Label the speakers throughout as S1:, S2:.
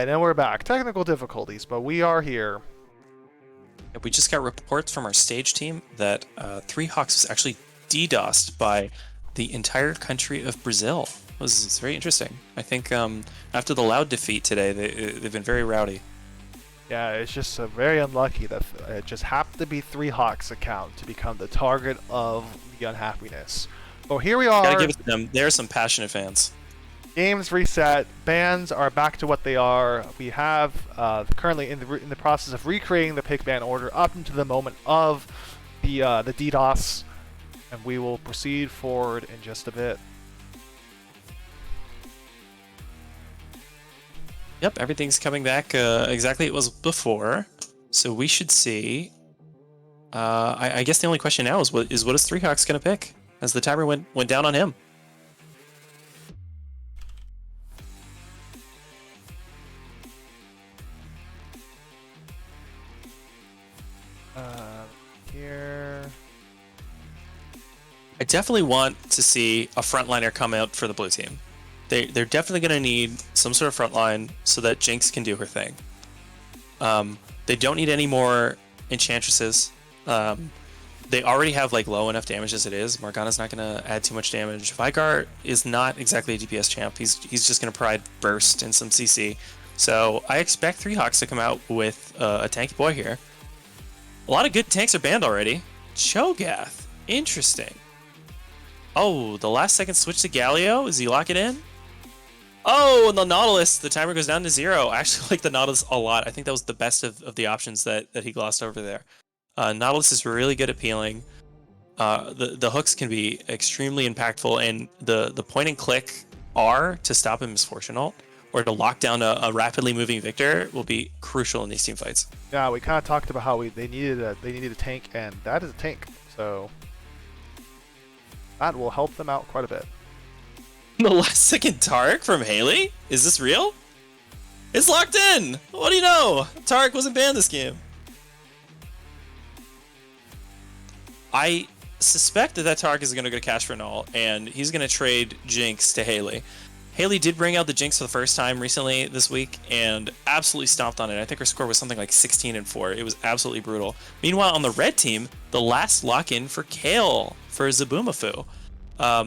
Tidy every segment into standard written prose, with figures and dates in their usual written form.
S1: Alright, and we're back. Technical difficulties, but we are here.
S2: We just got reports from our stage team that Three Hawks was actually DDoSed by the entire country of Brazil. It's very interesting. I think after the Loud defeat today, they've been very rowdy.
S1: Yeah, it's just very unlucky that it just happened to be Three Hawks' account to become the target of the unhappiness. But here we
S2: Gotta
S1: are.
S2: give it to them. They're some passionate fans.
S1: Games reset. Bans are back to what they are. We have currently in the process of recreating the pick ban order up into the moment of the DDoS, and we will proceed forward in just a bit.
S2: Yep, everything's coming back exactly it was before. So we should see. I guess the only question now is what is Three Hawks gonna pick as the timer went down on him.
S1: Here.
S2: I definitely want to see a frontliner come out for the blue team. They're definitely going to need some sort of frontline so that Jinx can do her thing. They don't need any more enchantresses. They already have like low enough damage as it is. Morgana's not going to add too much damage. Veigar is not exactly a DPS champ. He's just going to provide burst and some CC. So I expect Three Hawks to come out with a tanky boy here. A lot of good tanks are banned already. Cho'Gath, interesting. Oh, the last second switch to Galio. Is he locking in? Oh, and the Nautilus, the timer goes down to 0. I actually like the Nautilus a lot. I think that was the best of the options that he glossed over there. Nautilus is really good at peeling. The hooks can be extremely impactful, and the point and click R to stop a Misfortune ult or to lock down a rapidly moving Victor will be crucial in these team fights.
S1: Yeah, we kind of talked about how they needed a tank, and that is a tank. So that will help them out quite a bit.
S2: The last second Taric from Haley? Is this real? It's locked in! What do you know? Taric wasn't banned this game. I suspect that Taric is going to go to Cash for Null, and he's going to trade Jinx to Haley. Haley did bring out the Jinx for the first time recently this week, and absolutely stomped on it. I think her score was something like 16-4. It was absolutely brutal. Meanwhile, on the red team, the last lock-in for Kayle for Zabumafu. Talk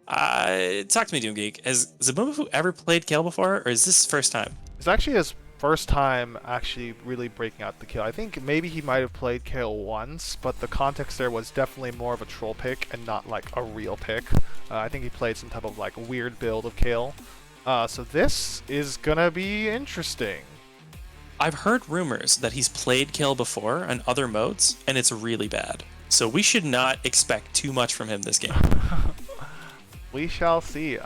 S2: to me, Doomgeek. Has Zabumafu ever played Kayle before, or is this his first time?
S1: It's actually his first time actually really breaking out the kill. I think maybe he might have played Kayle once, but the context there was definitely more of a troll pick and not like a real pick. I think he played some type of like weird build of Kayle. So this is gonna be interesting.
S2: I've heard rumors that he's played Kayle before in other modes, and it's really bad. So we should not expect too much from him this game.
S1: We shall see.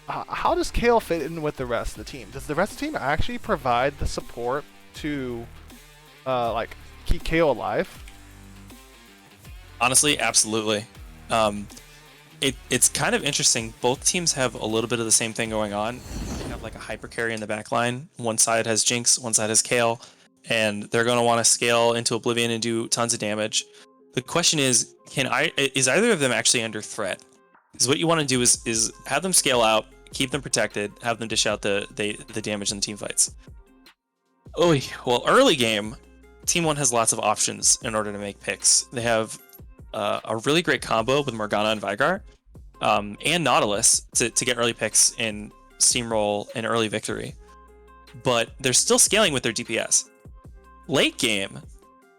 S1: How does Kayle fit in with the rest of the team? Does the rest of the team actually provide the support to like keep Kayle alive?
S2: Honestly, absolutely. It's kind of interesting. Both teams have a little bit of the same thing going on. They have like a hyper carry in the back line. One side has Jinx, one side has Kayle, and they're going to want to scale into Oblivion and do tons of damage. The question is either of them actually under threat? Because what you want to do is have them scale out, keep them protected, have them dish out the damage in the team fights. Oh, well, early game, Team 1 has lots of options in order to make picks. They have a really great combo with Morgana and Veigar, and Nautilus to get early picks in Steamroll and early victory. But they're still scaling with their DPS. Late game,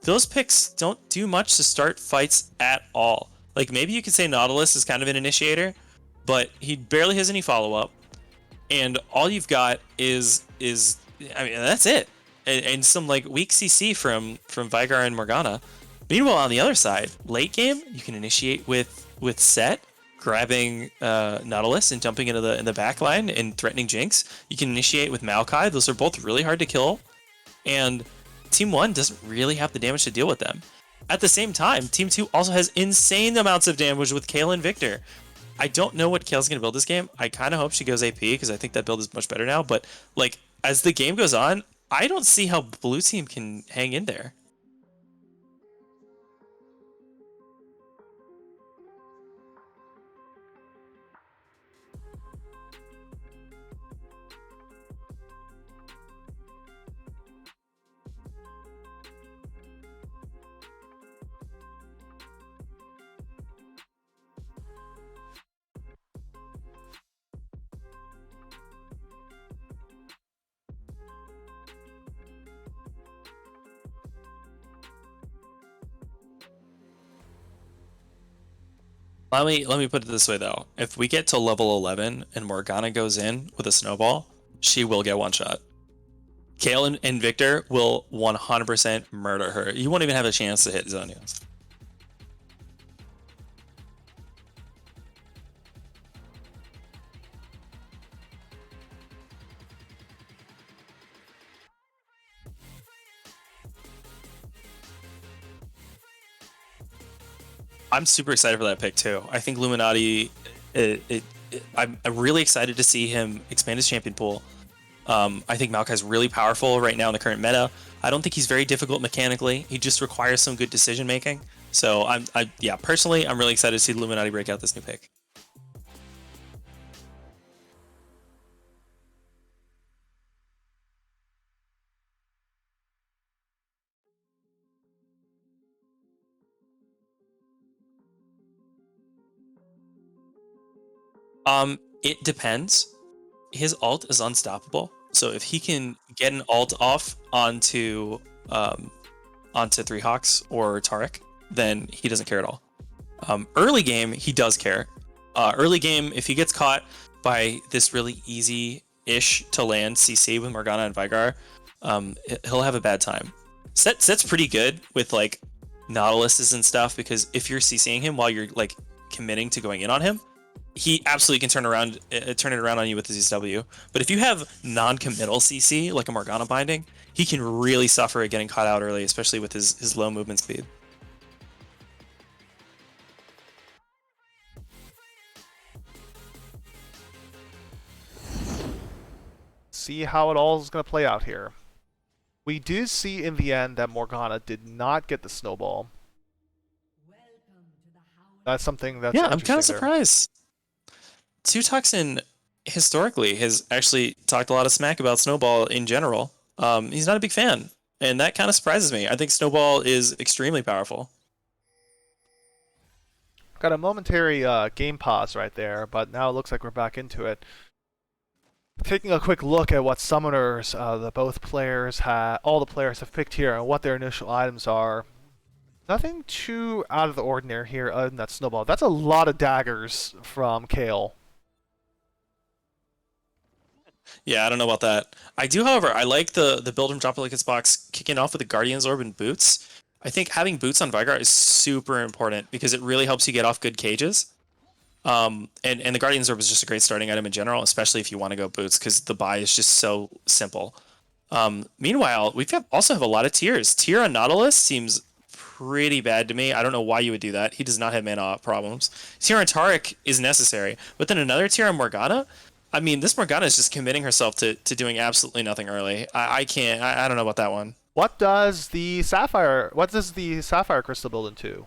S2: those picks don't do much to start fights at all. Like, maybe you could say Nautilus is kind of an initiator, but he barely has any follow-up. And all you've got is I mean, that's it. And some, like, weak CC from Veigar and Morgana. Meanwhile, on the other side, late game, you can initiate with Set, grabbing Nautilus and jumping into the back line and threatening Jinx. You can initiate with Maokai. Those are both really hard to kill. And Team 1 doesn't really have the damage to deal with them. At the same time, Team 2 also has insane amounts of damage with Kayle and Victor. I don't know what Kayle's going to build this game. I kind of hope she goes AP because I think that build is much better now. But like as the game goes on, I don't see how Blue Team can hang in there. Let me put it this way though. If we get to level 11 and Morgana goes in with a snowball, she will get one shot. Kayle and Victor will 100% murder her. You won't even have a chance to hit Zhonya's. I'm super excited for that pick too. I think Luminati. I'm really excited to see him expand his champion pool. I think Maokai's really powerful right now in the current meta. I don't think he's very difficult mechanically. He just requires some good decision making. So yeah, personally, I'm really excited to see Luminati break out this new pick. It depends. His ult is unstoppable. So if he can get an ult off onto Three Hawks or Taric, then he doesn't care at all. Early game, he does care. Early game, if he gets caught by this really easy-ish to land CC with Morgana and Veigar, he'll have a bad time. Set's pretty good with like Nautiluses and stuff, because if you're CCing him while you're like committing to going in on him, he absolutely can turn it around on you with his W. But if you have non-committal CC like a Morgana binding, he can really suffer at getting caught out early, especially with his low movement speed.
S1: See how it all is going to play out here. We do see in the end that Morgana did not get the snowball. That's something that's
S2: I'm kind of
S1: there.
S2: surprised. Tutoxin historically has actually talked a lot of smack about Snowball in general. He's not a big fan, and that kind of surprises me. I think Snowball is extremely powerful.
S1: Got a momentary game pause right there, but now it looks like we're back into it. Taking a quick look at what summoners all the players have picked here and what their initial items are. Nothing too out of the ordinary here other than that snowball. That's a lot of daggers from Kayle.
S2: Yeah, I don't know about that. I do, however, I like the build from Droplicat's box kicking off with the Guardian's Orb and boots. I think having boots on Veigar is super important because it really helps you get off good cages. And the Guardian's Orb is just a great starting item in general, especially if you want to go boots, because the buy is just so simple. Meanwhile, also have a lot of tiers. Tier on Nautilus seems pretty bad to me. I don't know why you would do that. He does not have mana problems. Tier on Taric is necessary, but then another tier on Morgana. I mean, this Morgana is just committing herself to doing absolutely nothing early. I can't. I don't know about that one.
S1: What does the Sapphire crystal build into?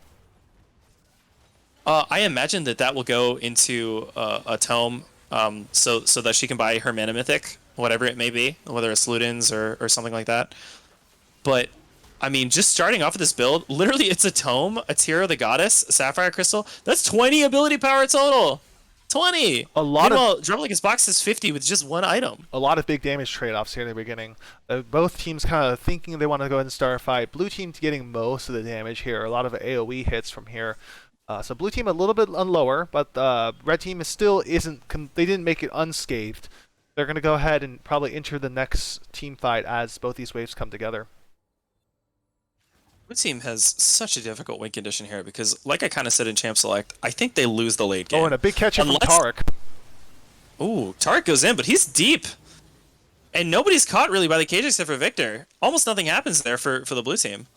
S2: I imagine that will go into a tome, so that she can buy her mana mythic, whatever it may be, whether it's Ludens or something like that. But I mean, just starting off with this build, literally it's a tome, a tier of the goddess, a sapphire crystal. That's 20 ability power total. 20. Meanwhile, Droplicat's box is 50 with just one item.
S1: A lot of big damage trade-offs here in the beginning. Both teams kind of thinking they want to go ahead and start a fight. Blue team's getting most of the damage here. A lot of AoE hits from here. So blue team a little bit lower, but red team they didn't make it unscathed. They're going to go ahead and probably enter the next team fight as both these waves come together.
S2: Blue team has such a difficult win condition here because, like I kind of said in Champ Select, I think they lose the late game.
S1: Oh, and a big catch from Taric.
S2: Ooh, Taric goes in, but he's deep. And nobody's caught really by the cage except for Victor. Almost nothing happens there for the blue team.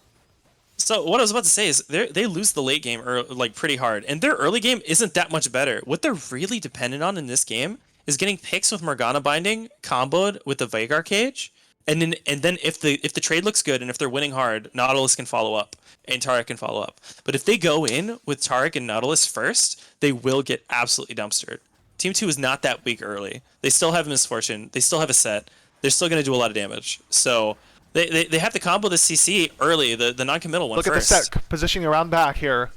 S2: So what I was about to say is they lose the late game like pretty hard, and their early game isn't that much better. What they're really dependent on in this game is getting picks with Morgana binding comboed with the Veigar cage, and then if the trade looks good and if they're winning hard, Nautilus can follow up and Taric can follow up. But if they go in with Taric and Nautilus first, they will get absolutely dumpstered. Team 2 is not that weak early. They still have Misfortune. They still have a set. They're still going to do a lot of damage. So they have to combo the CC early, the non-committal one first.
S1: Look at the set positioning around back here.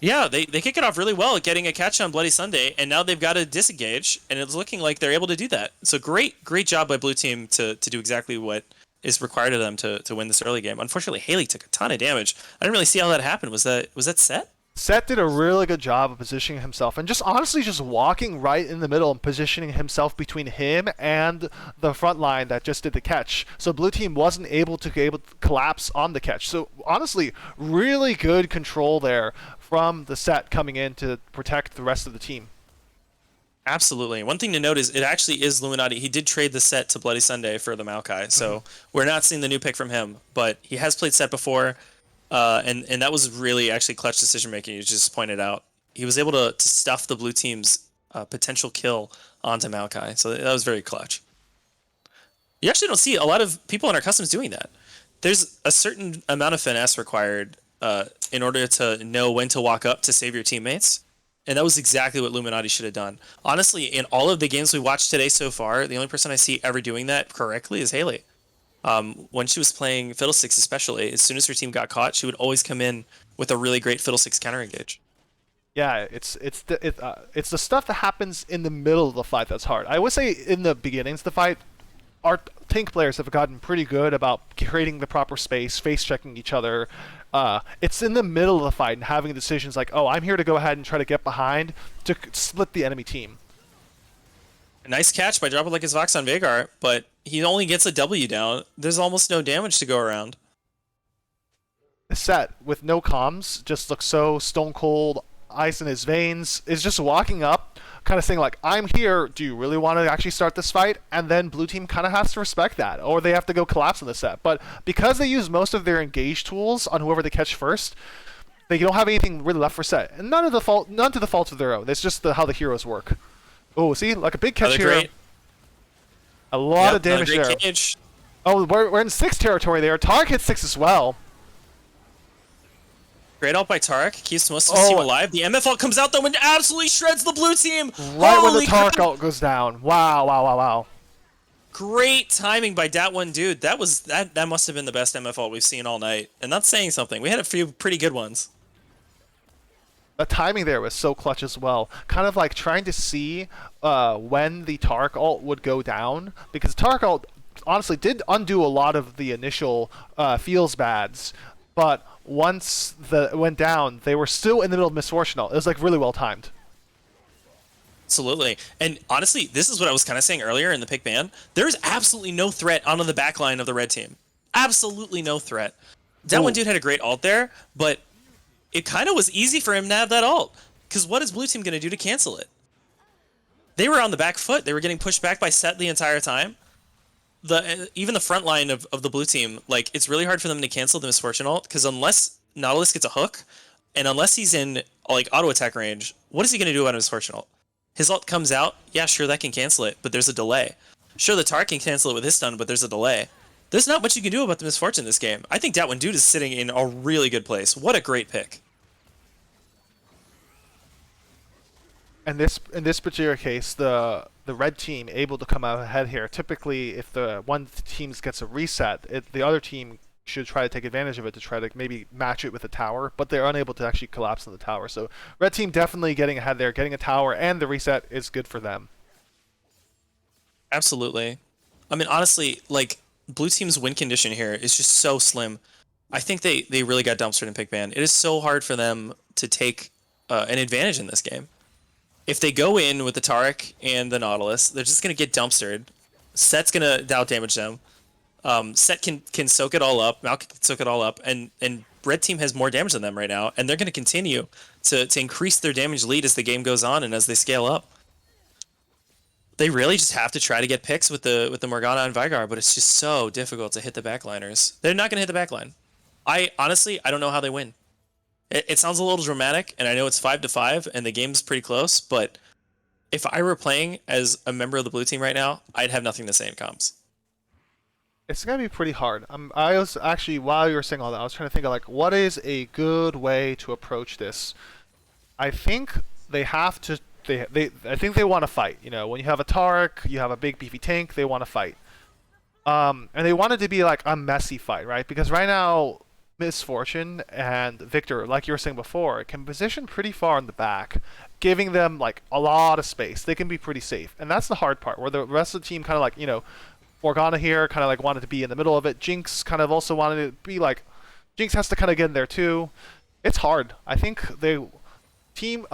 S2: Yeah, they kick it off really well, getting a catch on Bloody Sunday, and now they've got to disengage, and it's looking like they're able to do that. So great job by blue team to do exactly what is required of them to win this early game. Unfortunately, Haley took a ton of damage. I didn't really see how that happened. Was that set?
S1: Seth did a really good job of positioning himself and just honestly just walking right in the middle and positioning himself between him and the front line that just did the catch. So blue team wasn't able to collapse on the catch. So honestly, really good control there from the Sett coming in to protect the rest of the team.
S2: Absolutely. One thing to note is it actually is Luminati. He did trade the Sett to Bloody Sunday for the Maokai, so we're not seeing the new pick from him, but he has played Sett before, and that was really actually clutch decision making. You just pointed out he was able to stuff the blue team's potential kill onto Maokai, so that was very clutch. You actually don't see a lot of people in our customs doing that. There's a certain amount of finesse required in order to know when to walk up to save your teammates. And that was exactly what Luminati should have done. Honestly, in all of the games we watched today so far, the only person I see ever doing that correctly is Haley. When she was playing Fiddlesticks especially, as soon as her team got caught, she would always come in with a really great Fiddlesticks counter engage.
S1: Yeah, it's the stuff that happens in the middle of the fight that's hard. I would say in the beginnings of the fight, our tank players have gotten pretty good about creating the proper space, face checking each other. It's in the middle of the fight and having decisions like, oh, I'm here to go ahead and try to get behind to split the enemy team.
S2: A nice catch by dropping like his Vox on Veigar, but he only gets a W down. There's almost no damage to go around.
S1: The Sett with no comms just looks so stone cold, ice in his veins, is just walking up, kind of saying like, I'm here, do you really want to actually start this fight? And then blue team kind of has to respect that, or they have to go collapse on the Sett. But because they use most of their engage tools on whoever they catch first, they don't have anything really left for Sett. And none to the fault of their own. It's just how the heroes work. Oh, see, like a big catch here.
S2: Great.
S1: A lot of damage
S2: great
S1: there.
S2: Cage.
S1: Oh, we're in 6 territory there. Tark hits 6 as well.
S2: Great ult by Taric, keeps most of his team alive. The MF ult comes out though and absolutely shreds the blue team.
S1: Right when the Tark ult goes down. Wow, wow, wow, wow.
S2: Great timing by that one dude. That must have been the best MF ult we've seen all night. And that's saying something. We had a few pretty good ones.
S1: The timing there was so clutch as well. Kind of like trying to see when the Tark ult would go down, because Tark ult honestly did undo a lot of the initial feels bads, but once it went down, they were still in the middle of Misfortune ult. It was like really well timed.
S2: Absolutely. And honestly, this is what I was kind of saying earlier in the pick ban. There's absolutely no threat onto the back line of the red team. Absolutely no threat. That one dude had a great ult there, but it kind of was easy for him to have that ult. Because what is blue team going to do to cancel it? They were on the back foot. They were getting pushed back by Sett the entire time. Even the front line of the blue team, like, it's really hard for them to cancel the Misfortune ult, because unless Nautilus gets a hook, and unless he's in like auto attack range, what is he going to do about a Misfortune ult? His ult comes out, yeah, sure, that can cancel it, but there's a delay. Sure, the Tark can cancel it with his stun, but there's a delay. There's not much you can do about the Misfortune in this game. I think that one dude is sitting in a really good place. What a great pick.
S1: And in this particular case, the red team able to come out ahead here. Typically, if the one team gets a reset, the other team should try to take advantage of it to try to maybe match it with a tower, but they're unable to actually collapse on the tower. So red team definitely getting ahead there, getting a tower, and the reset is good for them.
S2: Absolutely. I mean, honestly, like, blue team's win condition here is just so slim. I think they really got dumpstered in pick ban. It is so hard for them to take an advantage in this game. If they go in with the Taric and the Nautilus, they're just going to get dumpstered. Sett's going to out damage them. Sett can soak it all up. Malk can soak it all up. And red team has more damage than them right now. And they're going to continue to increase their damage lead as the game goes on and as they scale up. They really just have to try to get picks with the Morgana and Veigar, but it's just so difficult to hit the backliners. They're not going to hit the backline. Honestly, I don't know how they win. It sounds a little dramatic, and I know it's 5-5, and the game's pretty close, but if I were playing as a member of the blue team right now, I'd have nothing to say in comms.
S1: It's going to be pretty hard. I was actually, while you were saying all that, I was trying to think of, like, what is a good way to approach this? I think they have to, I think they want to fight. You know, when you have a Taric, you have a big beefy tank, they want to fight. And they want it to be, like, a messy fight, right? Because right now, Misfortune and Victor, like you were saying before, can position pretty far in the back, giving them like a lot of space. They can be pretty safe, and that's the hard part. Where the rest of the team kind of like, you know, Morgana here kind of like wanted to be in the middle of it. Jinx kind of also wanted to be like, Jinx has to kind of get in there too. It's hard. I think blue team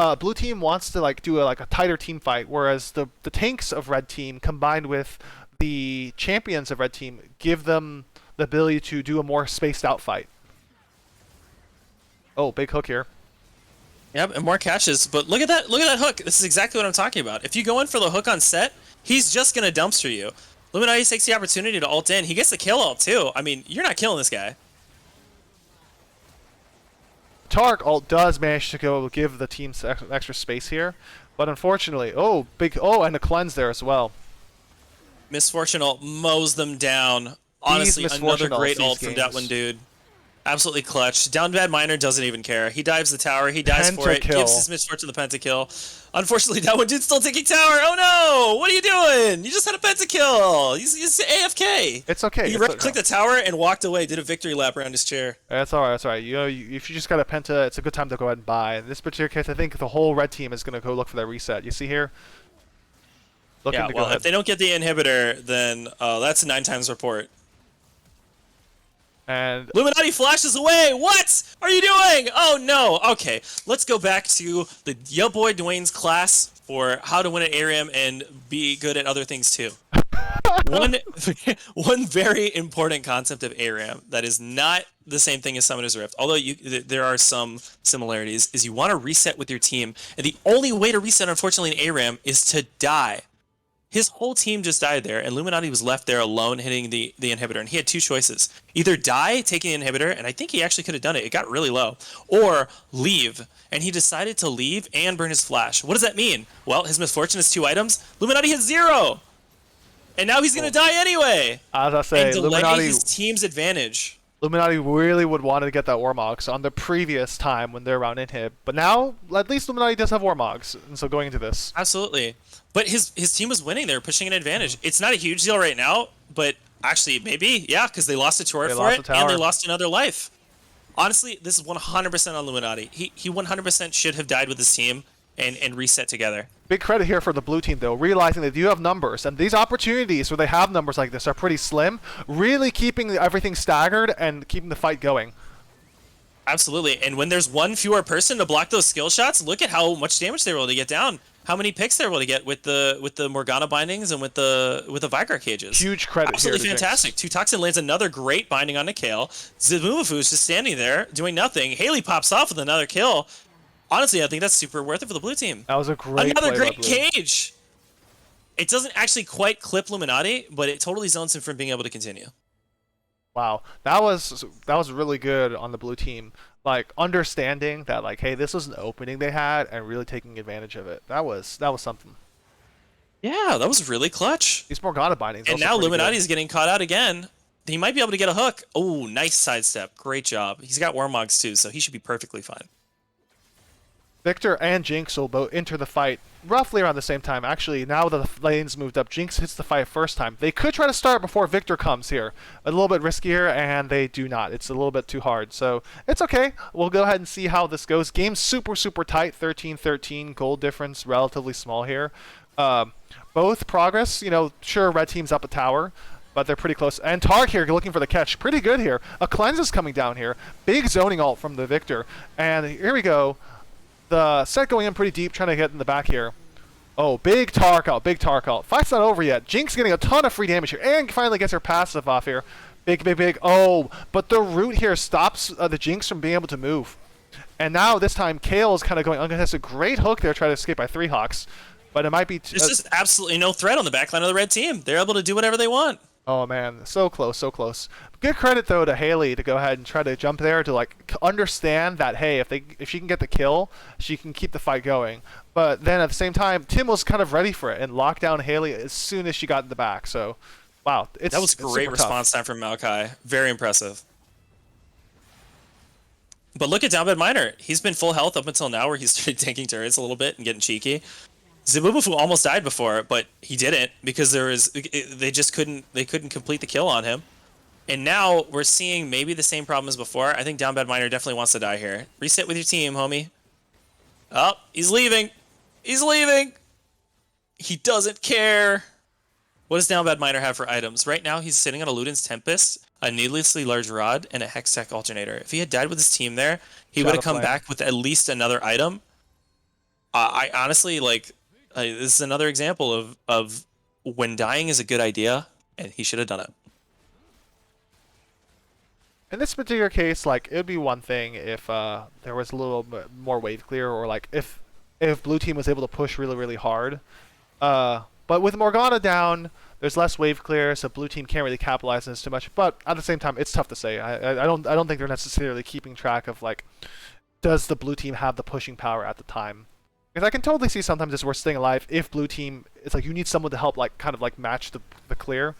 S1: wants to like do like a tighter team fight, whereas the tanks of red team combined with the champions of red team give them the ability to do a more spaced out fight. Oh, big hook here.
S2: Yep, and more catches. But look at that! Look at that hook. This is exactly what I'm talking about. If you go in for the hook on set, he's just gonna dumpster you. Luminati takes the opportunity to ult in. He gets the kill ult too. I mean, you're not killing this guy.
S1: Tark ult does manage to go give the team extra space here, but unfortunately, and a cleanse there as well.
S2: Miss Fortune ult mows them down. Honestly, another great ult from that one dude. Absolutely clutch. Down Bad Miner doesn't even care. He dives the tower. He dives for it. Gives his Miss Fortune the pentakill. Unfortunately, that one dude's still taking tower. Oh no! What are you doing? You just had a pentakill. He's AFK.
S1: It's okay.
S2: He right-clicked the tower and walked away. Did a victory lap around his chair.
S1: That's alright. That's alright. You know, if you just got a penta, it's a good time to go ahead and buy. In this particular case, I think the whole red team is going to go look for that reset. You see here?
S2: Yeah. Well, if they don't get the inhibitor, then that's a 9 times report.
S1: And
S2: Luminati flashes away. What are you doing? Oh no. Okay, let's go back to the Yo Boy Dwayne's class for how to win an ARAM and be good at other things too. one very important concept of ARAM that is not the same thing as Summoner's Rift, although there are some similarities, is you want to reset with your team, and the only way to reset, unfortunately, in ARAM is to die. His whole team just died there, and Luminati was left there alone hitting the inhibitor, and he had 2 choices. Either die taking the inhibitor, and I think he actually could have done it, it got really low, or leave, and he decided to leave and burn his flash. What does that mean? Well, his misfortune is 2 items, Luminati has 0! And now he's gonna die anyway!
S1: As I say,
S2: and delay his team's advantage.
S1: Luminati really would want to get that Warmogs on the previous time when they're around inhib, but now, at least Luminati does have Warmogs, and so going into this.
S2: Absolutely. But his team was winning. They were pushing an advantage. It's not a huge deal right now, but actually maybe, yeah, because they lost a turret for it, and they lost another life. Honestly, this is 100% on Luminati. He 100% should have died with his team and reset together.
S1: Big credit here for the blue team, though, realizing they do have numbers, and these opportunities where they have numbers like this are pretty slim, really keeping everything staggered and keeping the fight going.
S2: Absolutely, and when there's one fewer person to block those skill shots, look at how much damage they were able to get down. How many picks they were able to get with the Morgana bindings and with the Vicar cages.
S1: Huge credit.
S2: Absolutely fantastic. Tutoxin lands another great binding on Nikhil. Zabumafu's just standing there doing nothing. Haley pops off with another kill. Honestly, I think that's super worth it for the blue team.
S1: That was a great
S2: Another great cage. It doesn't actually quite clip Luminati, but it totally zones him from being able to continue.
S1: Wow, that was really good on the blue team. Like understanding that, like, hey, this was an opening they had, and really taking advantage of it. That was something.
S2: Yeah, that was really clutch.
S1: These Morgana bindings.
S2: And now Luminati's getting caught out again. He might be able to get a hook. Oh, nice sidestep. Great job. He's got Warmogs too, so he should be perfectly fine.
S1: Victor and Jinx will both enter the fight roughly around the same time. Actually, now that the lanes moved up, Jinx hits the fight first time. They could try to start before Victor comes here. A little bit riskier, and they do not. It's a little bit too hard. So it's okay. We'll go ahead and see how this goes. Game's super, super tight. 13-13. Gold difference relatively small here. Both progress. You know, sure, red team's up a tower, but they're pretty close. And Tark here looking for the catch. Pretty good here. A cleanse is coming down here. Big zoning ult from the Victor. And here we go. The set going in pretty deep, trying to get in the back here. Oh, big Tark out, big Tark out. Fight's not over yet. Jinx getting a ton of free damage here, and finally gets her passive off here. Big, big, big. Oh, but the root here stops the Jinx from being able to move. And now, this time, Kayle is kind of going uncontested. Great hook there, trying to escape by 3 Hawks. But it might be...
S2: There's just absolutely no threat on the backline of the red team. They're able to do whatever they want.
S1: Oh man, so close, so close. Good credit though to Haley to go ahead and try to jump there to like understand that, hey, if she can get the kill, she can keep the fight going. But then at the same time, Tim was kind of ready for it and locked down Haley as soon as she got in the back. So, wow,
S2: that was great response time from Maokai. Very impressive. But look at Down Bad Miner. He's been full health up until now, where he started tanking turrets a little bit and getting cheeky. Zabumafu almost died before, but he didn't because they couldn't complete the kill on him. And now we're seeing maybe the same problem as before. I think Down Bad Miner definitely wants to die here. Reset with your team, homie. Oh, he's leaving. He's leaving. He doesn't care. What does Down Bad Miner have for items? Right now he's sitting on a Luden's Tempest, a needlessly large rod, and a Hextech alternator. If he had died with his team there, he would
S1: Shadow
S2: have come
S1: Flame.
S2: back with at least another item. I honestly like. This is another example of when dying is a good idea, and he should have done it.
S1: In this particular case, like, it would be one thing if there was a little bit more wave clear, or like if blue team was able to push really, really hard. But with Morgana down, there's less wave clear, so blue team can't really capitalize on this too much. But at the same time, it's tough to say. I don't think they're necessarily keeping track of like, does the blue team have the pushing power at the time? Because I can totally see sometimes it's worth staying alive if blue team. It's like you need someone to help, like, kind of like match the clear.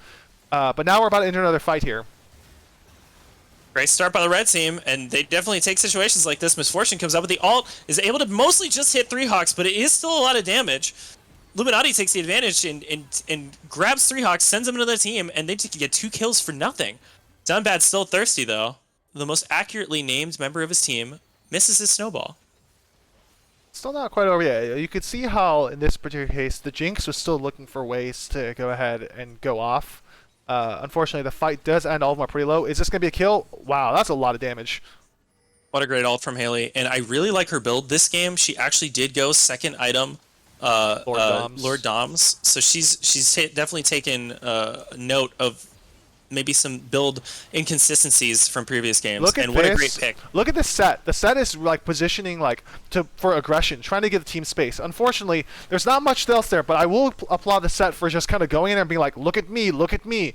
S1: But now we're about to enter another fight here.
S2: Great start by the red team, and they definitely take situations like this. Miss Fortune comes up with the ult, is able to mostly just hit 3 Hawks, but it is still a lot of damage. Luminati takes the advantage and grabs 3 Hawks, sends them into the team, and they get 2 kills for nothing. Dunbad's still thirsty, though. The most accurately named member of his team misses his snowball.
S1: Still not quite over yet. You could see how, in this particular case, the Jinx was still looking for ways to go ahead and go off. Unfortunately, the fight does end all of them are pretty low. Is this going to be a kill? Wow, that's a lot of damage.
S2: What a great ult from Haley, and I really like her build this game. She actually did go second item, Lord Doms. So she's definitely taken note of maybe some build inconsistencies from previous games.
S1: Look at
S2: and
S1: this.
S2: What a great pick.
S1: Look at this set. The set is like positioning like for aggression, trying to give the team space. Unfortunately, there's not much else there, but I will applaud the set for just kind of going in there and being like, look at me, look at me.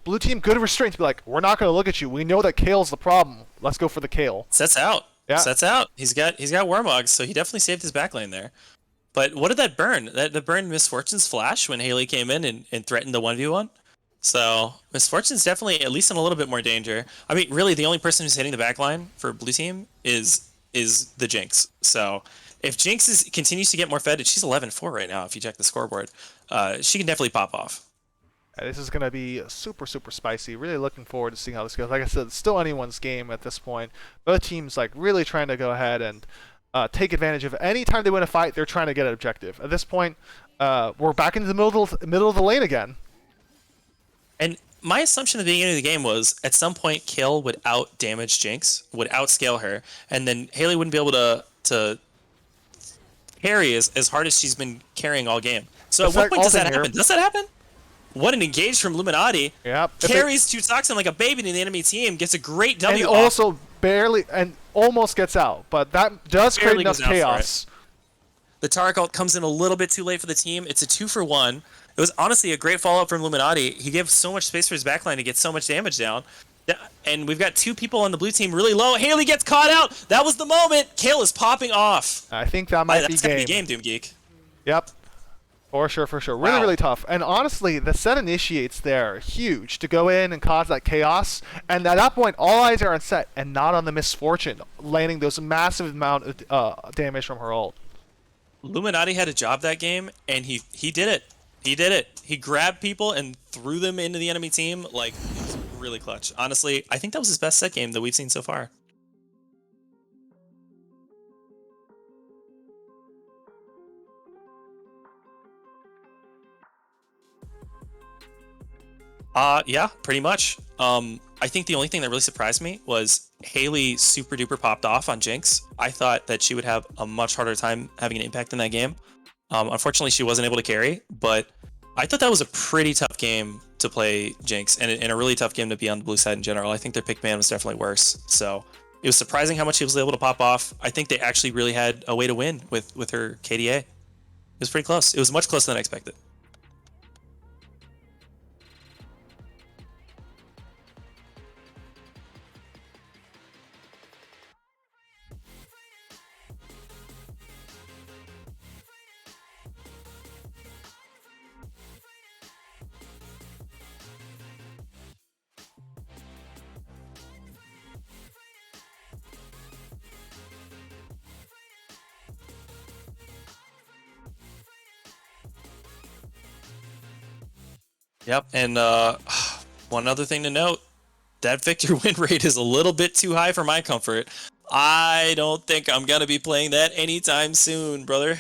S1: Blue team, good restraint to be like, we're not going to look at you. We know that Kale's the problem. Let's go for the Kale.
S2: Sets out.
S1: Yeah.
S2: Sets out. He's got Wormogs, so he definitely saved his backlane there. But what did that burn? That burned Miss Fortune's flash when Haley came in and threatened the 1v1. So Miss Fortune's definitely at least in a little bit more danger. I mean, really, the only person who's hitting the backline for blue team is the Jinx. So if Jinx continues to get more fed, she's 11-4 right now if you check the scoreboard, she can definitely pop off.
S1: This is going to be super, super spicy. Really looking forward to seeing how this goes. Like I said, it's still anyone's game at this point. Both teams like really trying to go ahead and take advantage of any time they win a fight. They're trying to get an objective. At this point, we're back into the middle of the lane again.
S2: And my assumption at the beginning of the game was at some point Kale would out damage Jinx, would outscale her, and then Haley wouldn't be able to carry as hard as she's been carrying all game. So at what point does that happen? Does that happen? What an engage from Luminati.
S1: Yep.
S2: Carries Toxin like a baby to the enemy team, gets a great W.
S1: And also barely and almost gets out, but that does create enough chaos.
S2: The Taric ult comes in a little bit too late for the team. It's a 2-for-1. It was honestly a great follow-up from Luminati. He gave so much space for his backline to get so much damage down. And we've got 2 people on the blue team really low. Haley gets caught out. That was the moment. Kale is popping off.
S1: I think that might
S2: be game, Doom Geek.
S1: Yep. For sure, for sure. Really,
S2: wow.
S1: Really tough. And honestly, the set initiates there huge to go in and cause that chaos. And at that point, all eyes are on set and not on the Miss Fortune, landing those massive amount of damage from her ult.
S2: Luminati had a job that game, and he did it. He did it. He grabbed people and threw them into the enemy team. Like, it was really clutch. Honestly, I think that was his best set game that we've seen so far. Yeah, pretty much. I think the only thing that really surprised me was Haley super duper popped off on Jinx. I thought that she would have a much harder time having an impact in that game. Unfortunately, she wasn't able to carry, but I thought that was a pretty tough game to play Jinx and a really tough game to be on the blue side in general. I think their pick man was definitely worse. So it was surprising how much she was able to pop off. I think they actually really had a way to win with her KDA. It was pretty close. It was much closer than I expected. Yep, and one other thing to note, that Victor win rate is a little bit too high for my comfort. I don't think I'm going to be playing that anytime soon, brother.